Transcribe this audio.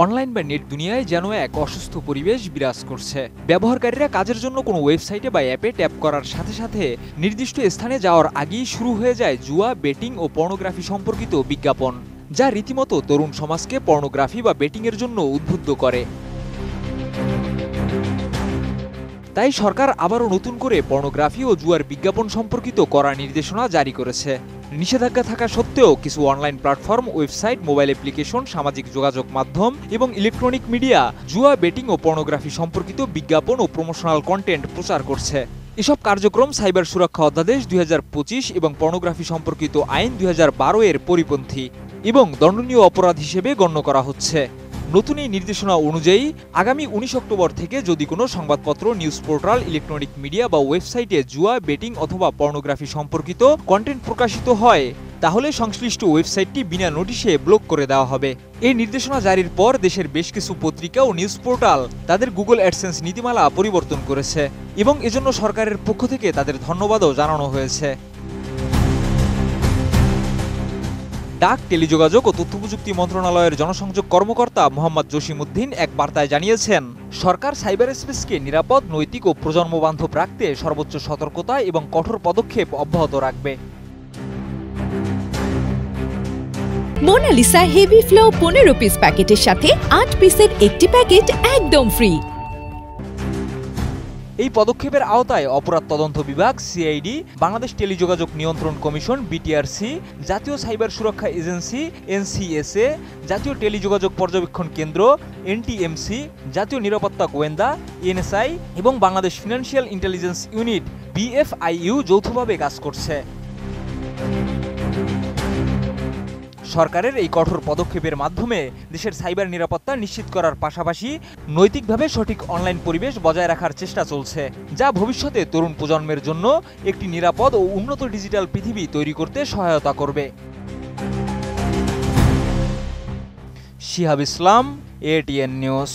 Online বা net দুনিয়ায় যেন এক অসুস্থ পরিবেশ বিরাজ করছে। ব্যবহারকারীরা কাজের জন্য কোনো ওয়েবসাইটে বা অ্যাপে ট্যাপ করার সাথে সাথে নির্দিষ্ট স্থানে যাওয়ার আগেই শুরু হয়ে যায় জুয়া, বেটিং ও পর্নোগ্রাফি সম্পর্কিত বিজ্ঞাপন, যা রীতিমতো তরুণ সমাজকে পর্নোগ্রাফি বা বেটিংয়ের জন্য উদ্বুদ্ধ করে। তাই সরকার আবারও নতুন করে পর্নোগ্রাফি ও জুয়ার বিজ্ঞাপন সম্পর্কিত কড়া নির্দেশনা জারি করেছে। নিষেধাজ্ঞা থাকা সত্ত্বেও কিছু online platform, website, mobile application, সামাজিক যোগাযোগ মাধ্যম এবং ইলেকট্রনিক মিডিয়া জুয়া, বেটিং ও পর্নোগ্রাফি সম্পর্কিত বিজ্ঞাপন ও প্রমোশনাল কন্টেন্ট প্রচার করছে। এসব কার্যক্রম সাইবার সুরক্ষা অধ্যাদেশ 2025 এবং পর্নোগ্রাফি সম্পর্কিত আইন 2012 এর পরিপন্থী এবং দণ্ডনীয় অপরাধ হিসেবে গণ্য করা হচ্ছে। নতুন এই নির্দেশনা অনুযায়ী আগামী 19 অক্টোবর থেকে যদি কোনো সংবাদপত্র, নিউজ পোর্টাল, ইলেকট্রনিক মিডিয়া বা ওয়েবসাইটে জুয়া, বেটিং অথবা পর্নোগ্রাফি সম্পর্কিত কন্টেন্ট প্রকাশিত হয়, তাহলে সংশ্লিষ্ট ওয়েবসাইটটি বিনা নোটিশে ব্লক করে দেওয়া হবে। এই নির্দেশনা জারির পর দেশের বেশ কিছু পত্রিকা ও নিউজ পোর্টাল তাদের গুগল অ্যাডসেন্স নীতিমালা পরিবর্তন করেছে এবং এজন্য সরকারের পক্ষ থেকে তাদের ধন্যবাদও জানানো হয়েছে। ডাক, টেলিযোগাযোগ ও তথ্যপ্রযুক্তি মন্ত্রণালয়ের জনসংযোগ কর্মকর্তা মোহাম্মদ জসিমউদ্দিন এক বার্তায় জানিয়েছেন, সরকার সাইবার স্পেসকে নিরাপদ, নৈতিক ও প্রজন্মবান্ধব রাখতে সর্বোচ্চ সতর্কতা এবং কঠোর পদক্ষেপ অব্যাহত রাখবে। মোনালিসা হেভি ফ্লো 15 পিস প্যাকেটের সাথে 8 পিসের একটি প্যাকেট একদম ফ্রি। এই পদক্ষেপের আওতায় অপরাধ তদন্ত বিভাগ, সিআইডি, বাংলাদেশ টেলিযোগাযোগ নিয়ন্ত্রণ কমিশন, বিটিআরসি, জাতীয় সাইবার সুরক্ষা এজেন্সি, এনসিএসএ, জাতীয় টেলিযোগাযোগ পর্যবেক্ষণ কেন্দ্র, এনটিএমসি, জাতীয় নিরাপত্তা গোয়েন্দা, এনএসআই এবং Bangladesh financial intelligence unit, BFIU যৌথভাবে কাজ করছে। সরকারের এই কঠোর পদক্ষেপের মাধ্যমে দেশের সাইবার নিরাপত্তা নিশ্চিত করার পাশাপাশি নৈতিকভাবে সঠিক অনলাইন পরিবেশ বজায় রাখার চেষ্টা চলছে, যা ভবিষ্যতে তরুণ প্রজন্মের জন্য একটি নিরাপদ ও উন্নত ডিজিটাল পৃথিবী তৈরি করতে সহায়তা করবে। শিহাব ইসলাম, এটিএন নিউজ।